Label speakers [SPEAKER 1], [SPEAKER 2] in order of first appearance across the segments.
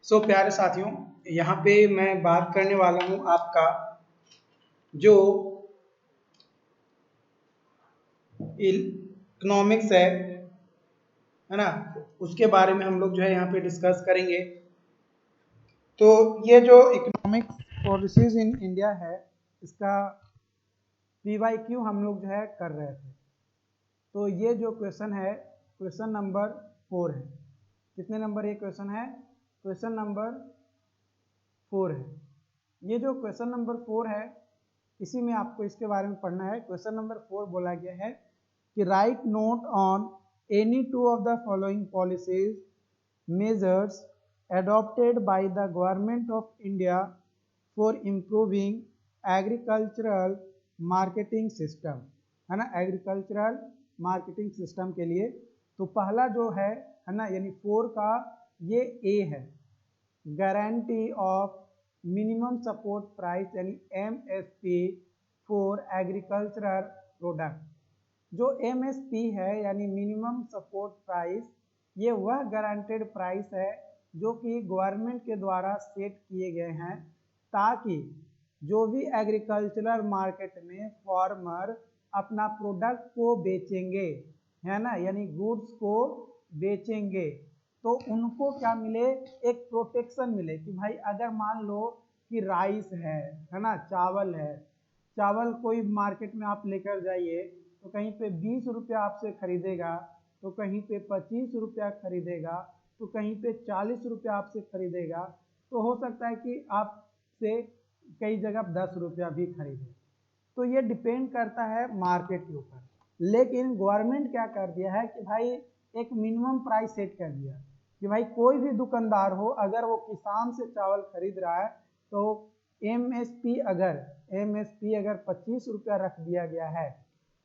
[SPEAKER 1] प्यारे साथियों, यहाँ पे मैं बात करने वाला हूँ आपका जो इकोनॉमिक्स है ना, उसके बारे में हम लोग जो है यहाँ पे डिस्कस करेंगे। तो ये जो इकोनॉमिक्स पॉलिसीज इन इंडिया है, इसका PYQ हम लोग जो है कर रहे थे। तो ये जो क्वेश्चन है, क्वेश्चन नंबर 4 है। कितने नंबर ये क्वेश्चन है? क्वेश्चन नंबर 4 है। ये जो क्वेश्चन नंबर 4 है, इसी में आपको इसके बारे में पढ़ना है। क्वेश्चन नंबर 4 बोला गया है कि right note on any two of the following policies measures adopted by the government of India for improving agricultural marketing system, है ना, एग्रीकल्चरल मार्केटिंग सिस्टम के लिए। तो पहला जो है ना, यानी 4 का ये ए है, guarantee of minimum support price यानी MSP फॉर एग्रीकल्चरल प्रोडक्ट। जो MSP है यानी मिनिमम सपोर्ट प्राइस, ये वह गारंटेड प्राइस है जो कि गवर्नमेंट के द्वारा सेट किए गए हैं, ताकि जो भी एग्रीकल्चरल मार्केट में फार्मर अपना प्रोडक्ट को बेचेंगे, है ना, यानी गुड्स को बेचेंगे, तो उनको क्या मिले, एक प्रोटेक्शन मिले कि भाई अगर मान लो कि राइस है ना, चावल है, चावल कोई मार्केट में आप लेकर जाइए तो कहीं पे 20 रुपया आपसे खरीदेगा, तो कहीं पे 25 रुपया खरीदेगा, तो कहीं पे 40 रुपया आपसे खरीदेगा, तो हो सकता है कि आपसे कई जगह 10 रुपया भी खरीदे। तो ये डिपेंड करता है मार्केट के ऊपर। लेकिन गवर्नमेंट क्या कर दिया है कि भाई एक मिनिमम प्राइस सेट कर दिया कि भाई कोई भी दुकानदार हो, अगर वो किसान से चावल खरीद रहा है तो MSP अगर 25 रुपया रख दिया गया है,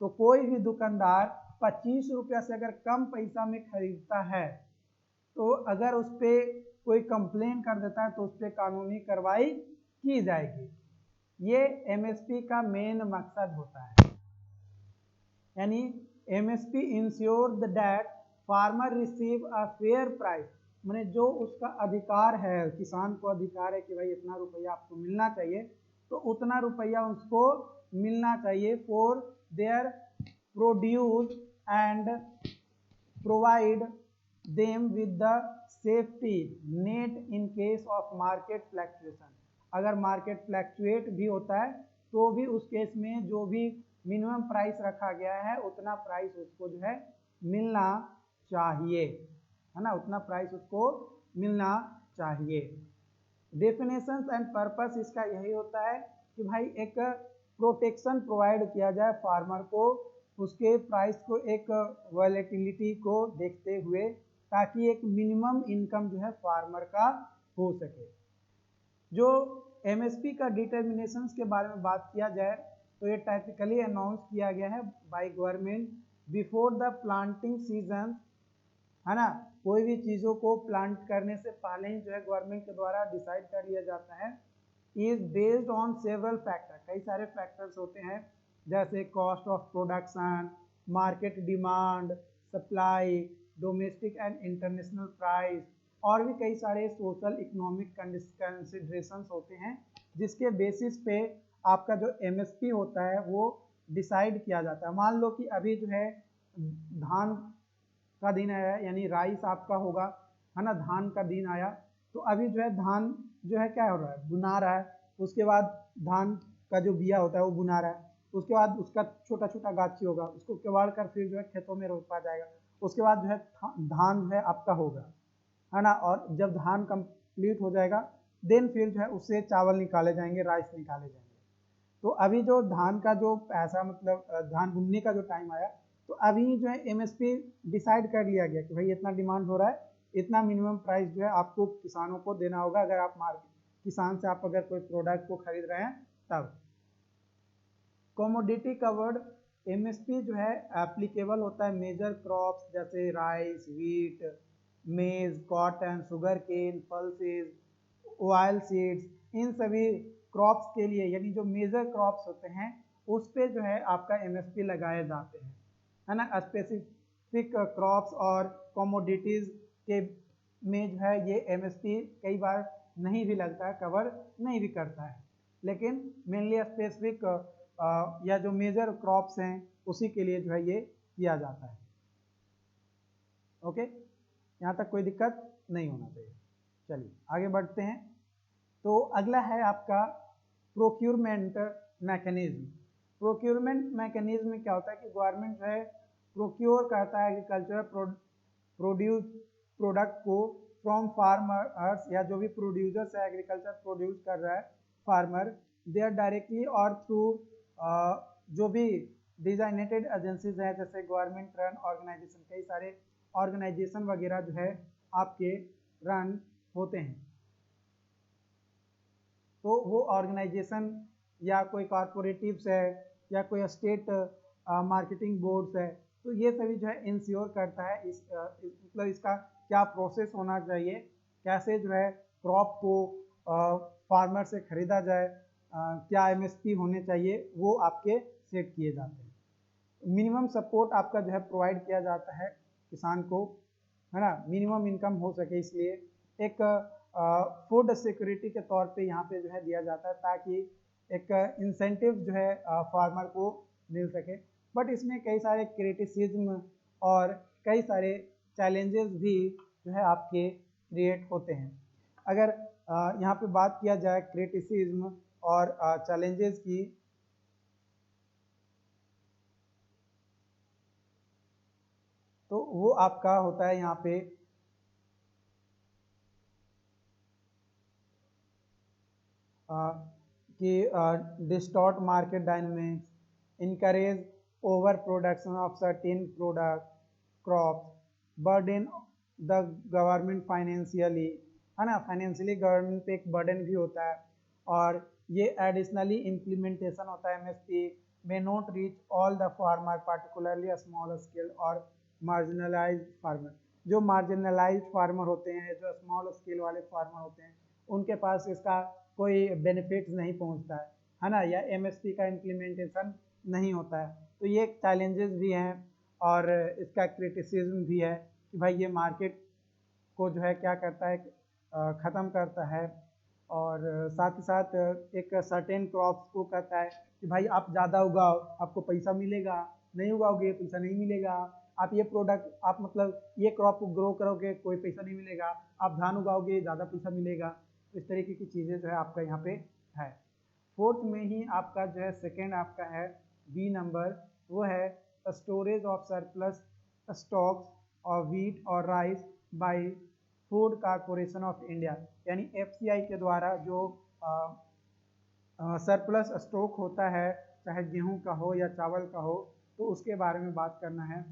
[SPEAKER 1] तो कोई भी दुकानदार 25 रुपया से अगर कम पैसा में खरीदता है, तो अगर उस पर कोई कंप्लेन कर देता है तो उस पर कानूनी कार्रवाई की जाएगी। ये MSP का मेन मकसद होता है, यानी MSP ensure that farmer receive a fair price, मैंने जो उसका अधिकार है, किसान को अधिकार है कि भाई इतना रुपया आपको मिलना चाहिए, तो उतना रुपया उसको मिलना चाहिए for their produce and provide them with the safety net in case of market fluctuation. अगर मार्केट फ्लैक्चुएट भी होता है तो भी उस केस में जो भी मिनिमम प्राइस रखा गया है उतना प्राइस उसको जो है मिलना चाहिए, है ना, उतना प्राइस उसको मिलना चाहिए। डेफिनेशंस एंड पर्पस इसका यही होता है कि भाई एक प्रोटेक्शन प्रोवाइड किया जाए फार्मर को, उसके प्राइस को एक वॉलेटिलिटी को देखते हुए, ताकि एक मिनिमम इनकम जो है फार्मर का हो सके। जो MSP का डिटर्मिनेशंस के बारे में बात किया जाए तो ये टाइपिकली अनाउंस किया गया है by government before the planting season, है ना, कोई भी चीज़ों को प्लांट करने से पहले ही जो है गवर्नमेंट के द्वारा डिसाइड कर लिया जाता है। Is based on several factor, कई सारे फैक्टर्स होते हैं, जैसे cost of production, market demand, supply, domestic and international price, और भी कई सारे सोशल इकोनॉमिक कंसिडरेशंस होते हैं, जिसके बेसिस पे आपका जो MSP होता है वो डिसाइड किया जाता है। मान लो कि अभी जो है धान का दिन आया, यानी राइस आपका होगा, है ना, धान का दिन आया, तो अभी जो है धान जो है क्या हो रहा है, बुना रहा है। उसके बाद धान का जो बिया होता है वो बुना रहा है, उसके बाद उसका छोटा छोटा गाछी होगा, उसको किवाड़ कर फिर जो है खेतों में रोपा जाएगा। उसके बाद जो है धान जो है आपका होगा, है ना, और जब धान कंप्लीट हो जाएगा देन फिर जो है उससे चावल निकाले जाएंगे, राइस निकाले जाएंगे। तो अभी जो धान का जो ऐसा मतलब धान बुनने का जो टाइम आया, तो अभी जो है MSP डिसाइड कर लिया गया कि भाई इतना डिमांड हो रहा है, इतना मिनिमम प्राइस जो है आपको किसानों को देना होगा, अगर आप मार्केट किसान से आप अगर कोई प्रोडक्ट को खरीद रहे हैं तब। कमोडिटी कवर्ड MSP जो है एप्लीकेबल होता है मेजर क्रॉप्स जैसे rice, wheat, maize, cotton, sugar cane, pulses, oil seeds, इन सभी क्रॉप्स के लिए, यानी जो मेजर क्रॉप्स होते हैं उस पे जो है आपका MSP लगाए जाते हैं, है ना। स्पेसिफिक क्रॉप्स और कमोडिटीज के में जो है ये एमएसपी कई बार नहीं भी लगता है, कवर नहीं भी करता है, लेकिन मेनली स्पेसिफिक या जो मेजर क्रॉप्स हैं उसी के लिए जो है ये किया जाता है। ओके, यहाँ तक कोई दिक्कत नहीं होना चाहिए। चलिए आगे बढ़ते हैं। तो अगला है आपका प्रोक्यूरमेंट मैकेनिज्म। प्रोक्यूरमेंट मैकेनिज्म में क्या होता है कि गवर्नमेंट जो है प्रोक्योर करता है एग्रीकल्चर प्रोड्यूस प्रोडक्ट को फ्रॉम फार्मर्स, या जो भी प्रोड्यूसर्स है एग्रीकल्चर प्रोड्यूस कर रहा है फार्मर, दे आर डायरेक्टली और थ्रू जो भी डिजाइनेटेड एजेंसीज हैं जैसे गवर्नमेंट रन ऑर्गेनाइजेशन, कई सारे ऑर्गेनाइजेशन वगैरह जो है आपके रन होते हैं। तो वो ऑर्गेनाइजेशन या कोई कॉरपोरेटिव्स है या कोई स्टेट मार्केटिंग बोर्ड्स है, तो ये सभी जो है इंश्योर करता है मतलब इसका क्या प्रोसेस होना चाहिए, कैसे जो है क्रॉप को फार्मर से खरीदा जाए, क्या एमएसपी होने चाहिए, वो आपके सेट किए जाते हैं। मिनिमम सपोर्ट आपका जो है प्रोवाइड किया जाता है किसान को, है ना, मिनिमम इनकम हो सके, इसलिए एक फूड सिक्योरिटी के तौर पे यहाँ पे जो है दिया जाता है ताकि एक इंसेंटिव जो है फार्मर को मिल सके। बट इसमें कई सारे क्रिटिसिज्म और कई सारे चैलेंजेस भी जो है आपके क्रिएट होते हैं। अगर यहाँ पे बात किया जाए क्रिटिसिज्म और चैलेंजेस की, तो वो आपका होता है यहाँ पे कि distort market dynamics, encourage over production of certain product crops, burden the government financially, है ना, फाइनेंशियली गवर्नमेंट पे एक बर्डन भी होता है, और ये एडिशनली इम्प्लीमेंटेशन होता है MSP may not reach all the farmer, particularly a small scale और marginalized farmer। जो marginalized farmer होते हैं, जो small scale वाले farmer होते हैं, उनके पास इसका कोई बेनिफिट्स नहीं पहुंचता है ना, या एमएसपी का इम्प्लीमेंटेशन नहीं होता है। तो ये चैलेंजेस भी हैं और इसका क्रिटिसिज्म भी है कि भाई ये मार्केट को जो है क्या करता है, ख़त्म करता है, और साथ ही साथ एक सर्टेन क्रॉप्स को कहता है कि भाई आप ज़्यादा उगाओ आपको पैसा मिलेगा, नहीं उगाओगे पैसा नहीं मिलेगा, आप ये प्रोडक्ट आप मतलब ये क्रॉप को ग्रो करोगे कोई पैसा नहीं मिलेगा, आप धान उगाओगे ज़्यादा पैसा मिलेगा। इस तरीके की चीज़ें जो है आपका यहाँ पे है। फोर्थ में ही आपका जो है सेकेंड आपका है बी नंबर, वो है स्टोरेज ऑफ सरप्लस स्टॉक्स और व्हीट और rice by Food Corporation of India, यानी एफसीआई के द्वारा जो सरप्लस स्टॉक होता है, चाहे गेहूं का हो या चावल का हो, तो उसके बारे में बात करना है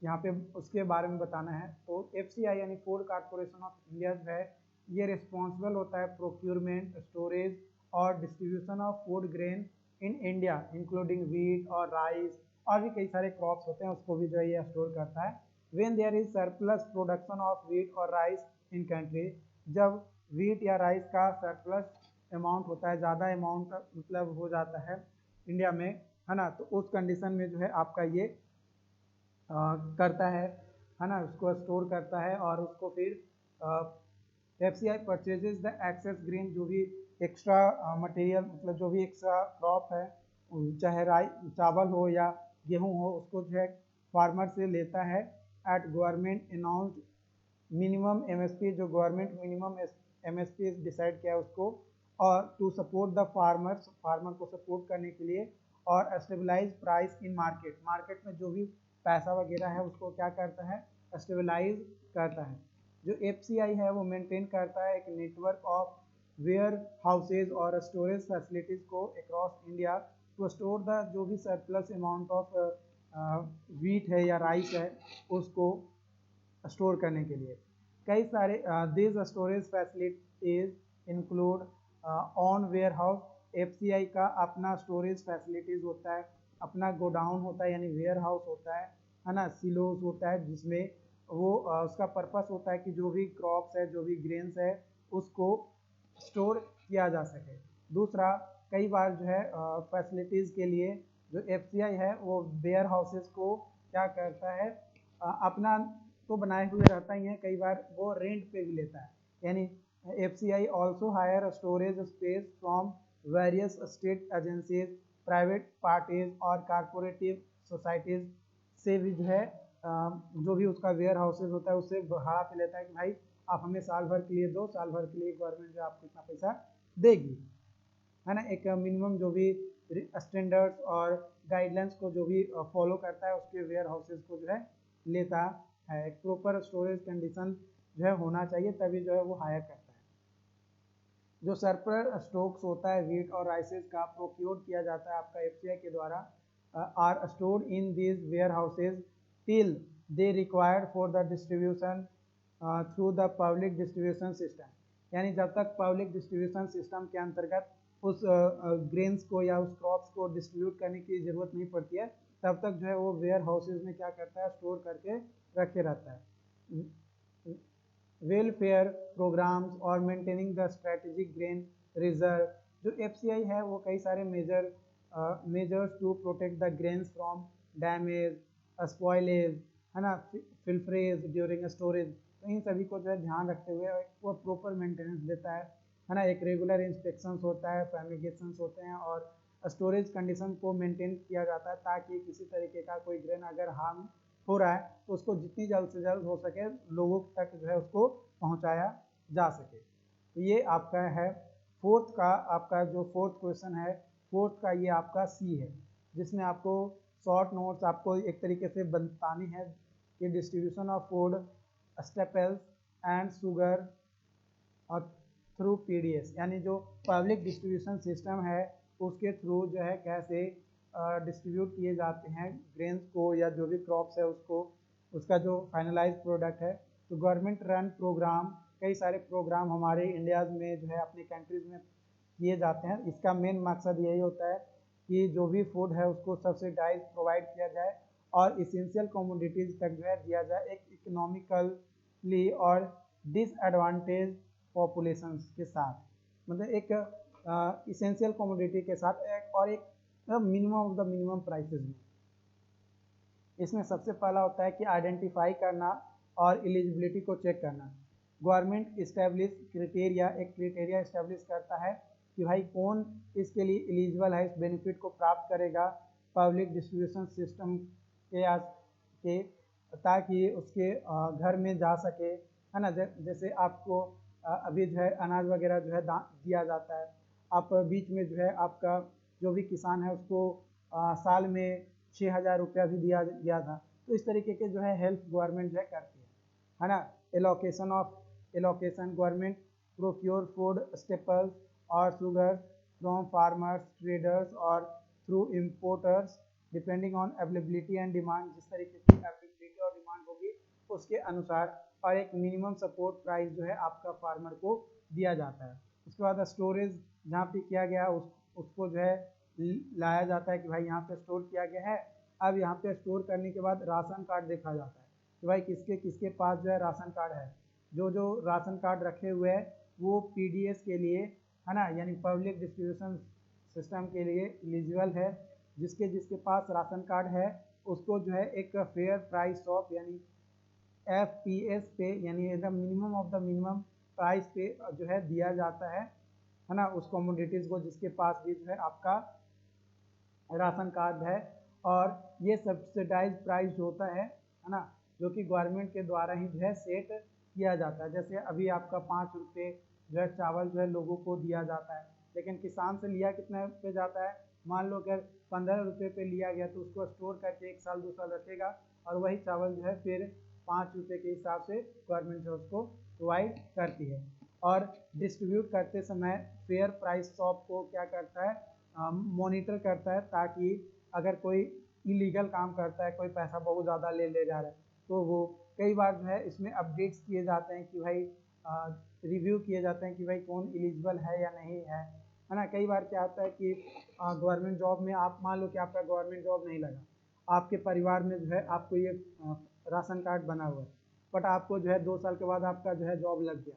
[SPEAKER 1] यहाँ पे, उसके बारे में बताना है। तो एफसीआई यानी फूड कॉरपोरेशन ऑफ इंडिया जो है ये रिस्पॉन्सिबल होता है प्रोक्यूरमेंट, स्टोरेज और distribution of food grain in India including wheat और राइस, और भी कई सारे क्रॉप्स होते हैं उसको भी जो है ये स्टोर करता है। When there is surplus production of wheat और राइस इन कंट्री, जब व्हीट या राइस का सरप्लस अमाउंट होता है, ज़्यादा अमाउंट मतलब हो जाता है इंडिया में, है ना, तो उस कंडीशन में जो है आपका ये करता है ना, उसको स्टोर करता है और उसको फिर FCI purchases the excess grain, जो भी एक्स्ट्रा मटेरियल मतलब जो भी एक्स्ट्रा क्रॉप है, चाहे चावल हो या गेहूं हो, उसको जो है फार्मर से लेता है at government announced minimum MSP, जो गवर्नमेंट मिनिमम एमएसपी डिसाइड किया है उसको, और to support the farmers, farmer को सपोर्ट करने के लिए, और stabilize price in market, market में जो भी पैसा वगैरह है उसको क्या करता है, स्टेबलाइज करता है। जो एफसीआई है वो मेंटेन करता है एक नेटवर्क ऑफ वेयर हाउसेज और स्टोरेज फैसिलिटीज को across India to store the जो भी सरप्लस अमाउंट ऑफ व्हीट है या राइस है उसको स्टोर करने के लिए। कई सारे this storage facilities include on warehouse, FCI का अपना स्टोरेज फैसिलिटीज होता है, अपना गोडाउन होता है यानी वेयर हाउस होता है ना, सिलोज होता है जिसमें वो उसका पर्पस होता है कि जो भी क्रॉप्स है जो भी ग्रेन्स है उसको स्टोर किया जा सके। दूसरा, कई बार जो है फैसिलिटीज़ के लिए जो एफसीआई है वो वेयर हाउसेस को क्या करता है, अपना तो बनाए हुए रहता ही है, कई बार वो रेंट पे भी लेता है। यानी FCI also hire a storage space from various state agencies, private parties और corporative societies से भी जो है जो भी उसका वेयर हाउसेज होता है उससे भाड़ा पे लेता है कि भाई आप हमें साल भर के लिए दो, साल भर के लिए गवर्नमेंट जो आपको इतना पैसा देगी, है ना। एक मिनिमम जो भी स्टैंडर्ड्स और गाइडलाइंस को जो भी फॉलो करता है उसके वेयर हाउसेज को जो है लेता है। एक प्रॉपर स्टोरेज कंडीशन जो है होना चाहिए, तभी जो है वो हायर करता है। जो सरप्लस स्टॉक्स होता है व्हीट और राइसेस का प्रोक्योर किया जाता है आपका FCI के द्वारा, are stored in these warehouses till they required for the distribution through the public distribution system. यानी जब तक पब्लिक डिस्ट्रीब्यूशन सिस्टम के अंतर्गत उस ग्रेन्स को या उस क्रॉप्स को डिस्ट्रीब्यूट करने की ज़रूरत नहीं पड़ती है, तब तक जो है वो वेयर हाउसेज में क्या करता है, स्टोर करके रखे रहता है। वेलफेयर प्रोग्राम्स और maintaining the strategic grain reserve, जो FCI है वो कई सारे measures to protect the grains from damage, spoilage, है ना, फिल्फ्रेज ड्यूरिंग स्टोरेज। तो इन सभी को जो है ध्यान रखते हुए वो प्रॉपर मेंटेनेंस देता है ना। एक रेगुलर इंस्पेक्शंस होता है, फैमिगेशंस होते हैं और स्टोरेज कंडीशन को मेंटेन किया जाता है ताकि किसी तरीके का कोई ग्रेन अगर हार्म हो रहा है तो उसको जितनी जल्द से जल्द हो सके लोगों तक जो है उसको पहुंचाया जा सके। तो ये आपका है फोर्थ का, आपका जो फोर्थ क्वेश्चन है, फोर्थ का ये आपका C है, जिसमें आपको शॉर्ट नोट्स आपको एक तरीके से बतानी है कि distribution of food staples and sugar और थ्रू PDS, यानी जो पब्लिक डिस्ट्रीब्यूशन सिस्टम है उसके थ्रू जो है कैसे डिस्ट्रीब्यूट किए जाते हैं ग्रेन्स को या जो भी क्रॉप्स है उसको, उसका जो फाइनलाइज प्रोडक्ट है। तो गवर्नमेंट रन प्रोग्राम, कई सारे प्रोग्राम हमारे इंडिया में जो है अपनी कंट्रीज में किए जाते हैं। इसका मेन मकसद यही होता है कि जो भी फूड है उसको सब्सिडाइज प्रोवाइड किया जाए और इसेंशियल कमोडिटीज तक जो है दिया जाए एक इकोनॉमिकली और डिसएडवांटेज पॉपुलेशन के साथ, मतलब एक इसेंशियल कमोडिटी के साथ एक minimum of the minimum prices में। इसमें सबसे पहला होता है कि आइडेंटिफाई करना और एलिजिबिलिटी को चेक करना। गवर्नमेंट इस्टेब्लिश क्राइटेरिया, एक क्राइटेरिया इस्टेब्लिश करता है कि भाई कौन इसके लिए एलिजिबल है, इस बेनिफिट को प्राप्त करेगा पब्लिक डिस्ट्रीब्यूशन सिस्टम के ताकि उसके घर में जा सके, है ना। जैसे आपको अभी जो है अनाज वगैरह जो है दिया जाता है, आप बीच में जो है आपका जो भी किसान है उसको साल में 6,000 रुपया भी दिया गया था। तो इस तरीके के जो है हेल्प गवर्नमेंट जो है करती है ना। Allocation government procure food staples और शुगर फ्रॉम फार्मर्स, ट्रेडर्स और through importers depending on availability and demand. जिस तरीके की अवेलेबिलिटी और डिमांड होगी उसके अनुसार, और एक मिनिमम सपोर्ट प्राइस जो है आपका फार्मर को दिया जाता है। उसके बाद स्टोरेज जहाँ पे किया गया उसको जो है लाया जाता है कि भाई यहाँ पे स्टोर किया गया है। अब यहाँ पे स्टोर करने के बाद राशन कार्ड देखा जाता है कि भाई किसके किसके पास जो है राशन कार्ड है। जो जो राशन कार्ड रखे हुए हैं वो PDS के लिए, है ना, यानी पब्लिक डिस्ट्रीब्यूशन सिस्टम के लिए एलिजिबल है। जिसके जिसके पास राशन कार्ड है उसको जो है एक फेयर प्राइस शॉप यानी FPS पे, यानी the minimum of the minimum price पे जो है दिया जाता है ना, उस कमोडिटीज़ को जिसके पास भी जो है आपका राशन कार्ड है। और ये सब्सिडाइज प्राइस होता है ना, जो कि गवर्नमेंट के द्वारा ही जो है सेट किया जाता है। जैसे अभी आपका 5 रुपये जो है चावल जो है लोगों को दिया जाता है, लेकिन किसान से लिया कितने पे जाता है, मान लो अगर 15 रुपये पे लिया गया तो उसको स्टोर करके 1 साल 2 साल रखेगा और वही चावल जो है फिर 5 रुपये के हिसाब से गवर्नमेंट जो उसको प्रोवाइड करती है। और डिस्ट्रीब्यूट करते समय फेयर प्राइस शॉप को क्या करता है, मॉनिटर करता है, ताकि अगर कोई इलीगल काम करता है, कोई पैसा बहुत ज़्यादा ले जा रहा है, तो वो कई बार जो है इसमें अपडेट्स किए जाते हैं कि भाई रिव्यू किए जाते हैं कि भाई कौन एलिजिबल है या नहीं है ना। कई बार क्या होता है कि गवर्नमेंट जॉब में आप मान लो कि आपका गवर्नमेंट जॉब नहीं लगा, आपके परिवार में जो है आपको ये राशन कार्ड बना हुआ है, बट आपको जो है 2 साल के बाद आपका जो है जॉब लग गया,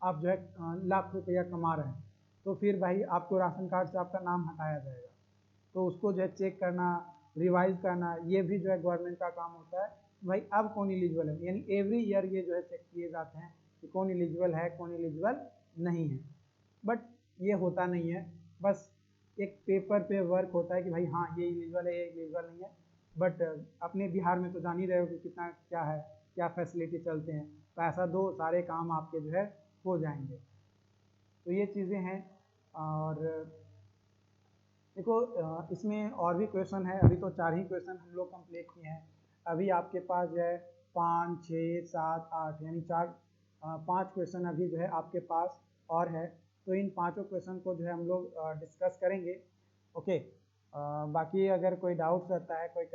[SPEAKER 1] आप जो है लाख रुपया कमा रहे हैं, तो फिर भाई आपको राशन कार्ड से आपका नाम हटाया जाएगा। तो उसको जो है चेक करना, रिवाइज करना, ये भी जो है गवर्नमेंट का काम होता है। भाई अब कौन एलिजिबल है, यानी एवरी ईयर ये जो है चेक किए जाते हैं कि कौन एलिजिबल है कौन एलिजिबल नहीं है। बट ये होता नहीं है, बस एक पेपर पे वर्क होता है कि भाई हाँ ये एलिजिबल है ये एलिजिबल नहीं है। बट अपने बिहार में तो जान ही रहे हो कि कितना क्या है, क्या फैसिलिटी चलते हैं, पैसा दो सारे काम आपके जो है हो जाएंगे। तो ये चीज़ें हैं। और देखो इसमें और भी क्वेश्चन है, अभी तो 4 ही क्वेश्चन हम लोग कंप्लीट किए हैं। अभी आपके पास जो है 5, 6, 7, 8 यानी 5 क्वेश्चन अभी जो है आपके पास और है। तो इन पांचों क्वेश्चन को जो है हम लोग डिस्कस करेंगे। ओके, बाकी अगर कोई डाउट रहता है, कोई